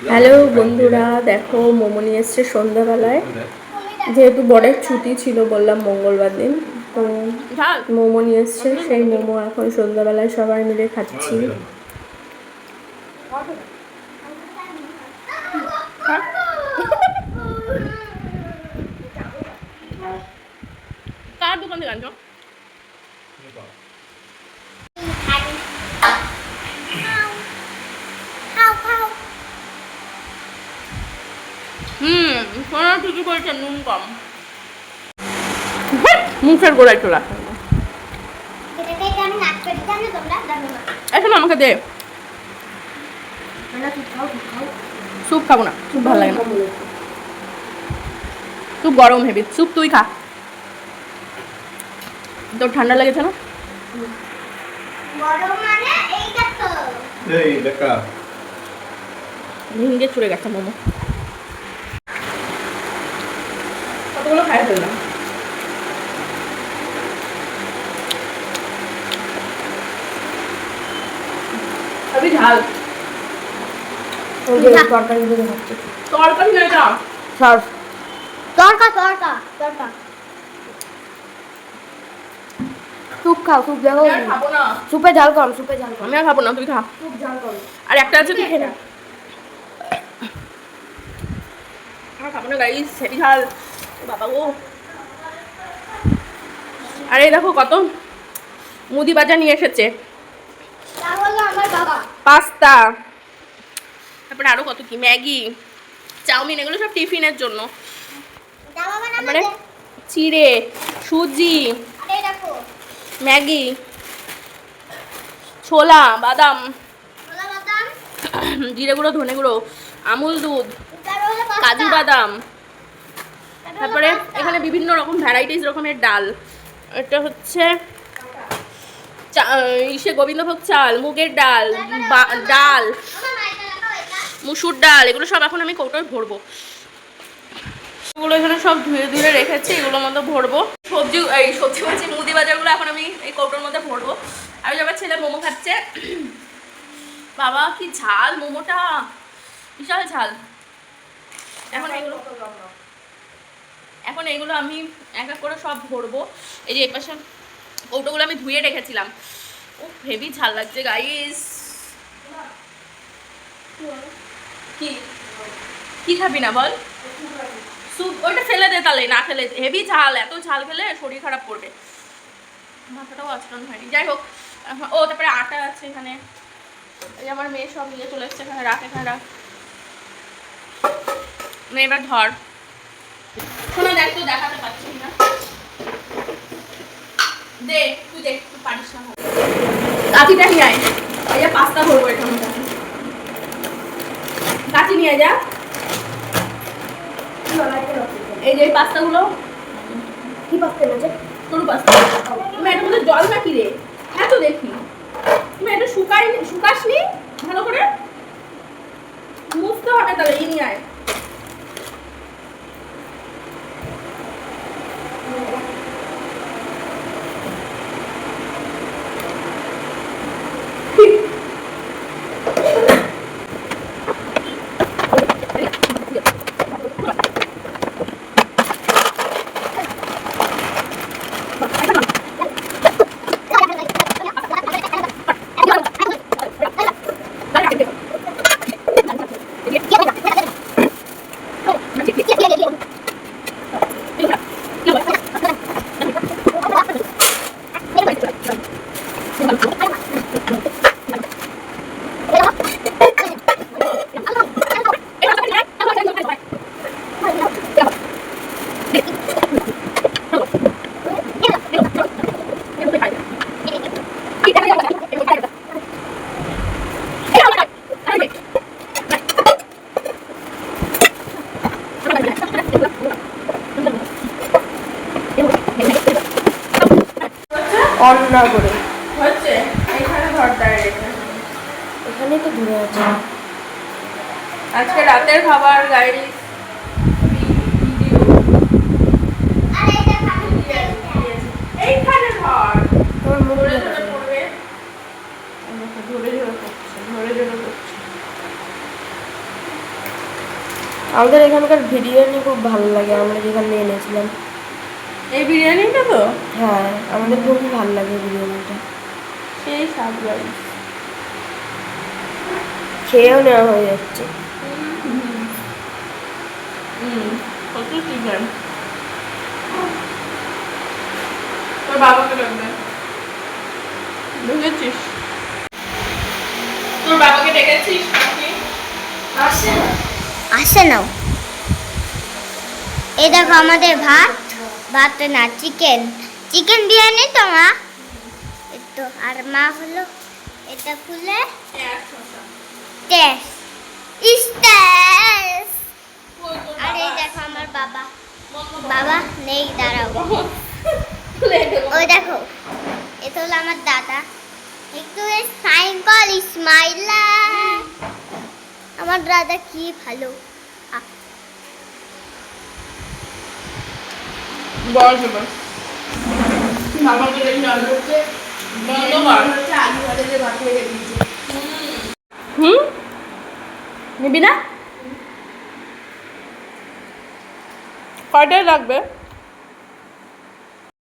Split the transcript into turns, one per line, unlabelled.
Hello বন্ধুরা, দেখো মোমো নিয়ে এসছে সন্ধ্যাবেলায়। যেহেতু বরের ছুটি ছিল বললাম মঙ্গলবার দিন, তো মোমো নিয়ে এসছে। সেই মোমো এখন সন্ধ্যাবেলায় সবাই মিলে খাচ্ছি।
কার দোকান থেকে আনছো? ঠিকই বলছেন, নুন কম। মুখের গোড়ায় চলে আসে। এখন আমাকে দে। স্যুপ খাবো না, স্যুপ ভালো লাগে না। স্যুপ গরম হেবি, স্যুপ তুই খা। তোর ঠান্ডা লেগেছে না? ভেঙে চলে গেছে মোমো। কতগুলো খাই ফেললাম। ঝাল
তরকারি দিয়ে খাচ্ছি।
তরকারি না, এটা
সস।
তরকা তরকা তরকা
স্যুপ খাও, স্যুপ দেখো।
খাবো না,
স্যুপে ঝাল কম, স্যুপে ঝাল কম।
আমি আর খাবো না, তুই খা।
স্যুপ ঝাল কম।
আর একটা আছে, তুই খেয়ে নে। আমার খাবো না গাইস, হেভি ঝাল বাবা গো। আরে দেখো কত মুদি বাজার নিয়ে এসেছে। পাস্তা, তারপরে আরো কত কি, ম্যাগি, চাউমিন, এগুলো সব টিফিনের জন্য। তারপরে চিড়ে, সুজি, ম্যাগি, ছোলা, বাদাম, জিরে গুঁড়ো, ধনে গুঁড়ো, আমুল দুধ, কাজু বাদাম, তারপরে এখানে বিভিন্ন রকম ভ্যারাইটিস রকমের ডাল। এটা হচ্ছে ইসে গোবিন্দভোগ চাল, মুগের ডাল, ডাল, মুসুর ডাল, এগুলো সব এখন আমি কৌটোয় ভরবো। এগুলো এখানে সব ধুয়ে ধুয়ে রেখেছি, এগুলোর মধ্যে ভরবো। সবজি বলছি, মুদি বাজারগুলো এখন আমি এই কৌটোর মধ্যে ভরবো। আর যাবার ছেলে মোমো খাচ্ছে। বাবা কি ঝাল মোমোটা, বিশাল ঝাল। এখন এইগুলো আমি এক এক করে সব ভরবো। এই যে এপাশে কৌটোগুলো আমি ধুয়ে রেখেছিলাম। ও হেভি ঝাল লাগছে গাইস। কি কি খাবি না বল? স্যুপ ওইটা ফেলে দে তাহলে, না ফেলে। হেভি ঝাল, এত ঝাল খেলে শরীর খারাপ করবে। মাথাটাও আচরণ হয়নি, যাই হোক। ও তারপরে আটা আছে এখানে। এই আমার মেয়ে সব নিয়ে চলে এসছে, এখানে রাখ, এখানে রাখ। এবার ধর, শোনা দেখ, তো দেখাতে পারছি না। দে তুই, দেখ তুই পারিস না। কাঠিটা নিয়ে আয়, এই যে পাস্তা ভরবো এখানে। কাঠি নিয়ে যা। এই যে পাস্তাগুলো।
কি পাস্তা আছে?
তোর পাস্তা। তুমি এটার মধ্যে জল নাকি রে? হ্যাঁ তো দেখি। তুমি এটা শুকাসনি ভালো করে, মুছতে হবে তাহলে। এই নিয়ে আয়।
অন না করে
হচ্ছে এখানে ধর, ডাইরেক্ট
এখানেই তো ধরে আছে।
আজকে রাতের খাবার গাইস। এইখানে ধর,
তোর মুখ
ধরে ধরে পড়বে। ধরে ধরে করছে, ধরে ধরে করছে।
আমাদের এখানকার বিরিয়ানি খুব ভালো লাগে, আমরা যেখানে এনেছিলাম।
এই বিরিয়ানিটা তো
হ্যাঁ, আমাদের খুবই ভালো লাগে বিরিয়ানিটা।
সেই স্বাদ লাগে।
খেয়েও নেওয়া হয়ে যাচ্ছে।
কত চিকেন। তোর বাবাকে ডাকবে, বুঝেছিস? তোর বাবাকে ডেকেছিস নাকি?
আসে নাও। এই দেখো আমাদের ভাত, ভাত না চিকেন, চিকেন বিরিয়ানি তো মা। এই তো আর মা হলো এটা খুলে টেস্ট ইস্টেস। আর এই দেখো আমার বাবা, বাবা নেই, দাঁড়াও। ওই দেখো এটা হলো আমার দাদা, একটু সাইন কল ইসমাইলা। আমার দাদা কি ভালো।
বস এবার। বাবাকে দেখে জল হচ্ছে, বন্ধ কর। নিবি না? কয়টায় লাগবে?